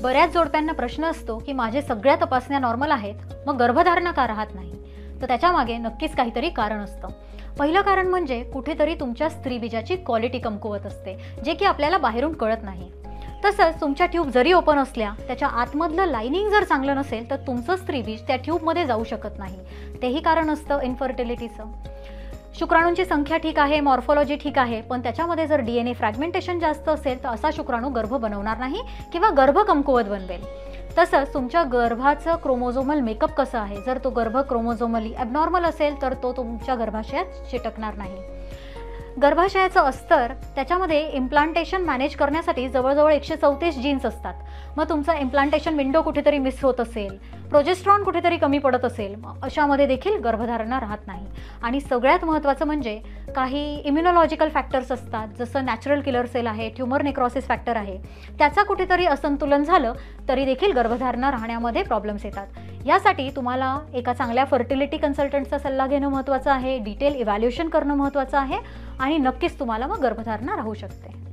बऱ्याच जोडप्यांना प्रश्न असतो की माझे सगळ्या तपासण्या नॉर्मल आहेत, मग गर्भधारणा का राहत नाही? तर त्याच्यामागे नक्कीच काहीतरी कारण असतं. पहिलं कारण म्हणजे कुठेतरी तुमच्या स्त्रीबीजाची क्वालिटी कमकुवत असते, जे की आपल्याला बाहेरून कळत नाही. तसंच तुमच्या ट्यूब जरी ओपन असल्या, त्याच्या आतमधलं लाइनिंग जर चांगलं नसेल तर तुमचं स्त्रीबीज त्या ट्यूबमध्ये जाऊ शकत नाही. तेही कारण असतं इन्फर्टिलिटीचं. शुक्राणूंची संख्या ठीक आहे, मॉर्फोलॉजी ठीक आहे, पण त्याच्यामध्ये जर DNA फ्रॅगमेंटेशन जास्त असेल तर असा शुक्राणू गर्भ बनवणार नाही किंवा गर्भ कमकुवत बनवेल. तसंच तुमच्या गर्भाचं क्रोमोझोमल मेकअप कसं आहे, जर तो गर्भ क्रोमोझोमली ॲबनॉर्मल असेल तर तो तुमच्या गर्भाशयात चिटकणार नाही. गर्भाशयाचं अस्तर त्याच्यामध्ये इम्प्लांटेशन मॅनेज करण्यासाठी जवळजवळ 134 जीन्स असतात. मग तुमचा इम्प्लांटेशन विंडो कुठेतरी मिस होत असेल, प्रोजेस्ट्रॉन कुठेतरी कमी पडत असेल, अशामध्ये देखील गर्भधारणा राहत नाही. आणि सगळ्यात महत्त्वाचं म्हणजे काही इम्युनॉलॉजिकल फॅक्टर्स असतात, जसं नॅचरल किलर सेल आहे, ट्युमर नेक्रॉसिस फॅक्टर आहे, त्याचा कुठेतरी असंतुलन झालं तरी देखील गर्भधारणा राहण्यामध्ये प्रॉब्लेम्स येतात. यासाठी तुम्हाला एका चांगल्या फर्टिलिटी कन्सल्टंटचा सल्ला घेणं महत्त्वाचं आहे, डिटेल इव्हॅल्युएशन करणं महत्त्वाचं आहे आणि नक्कीच तुम्हाला मग गर्भधारणा राहू शकते.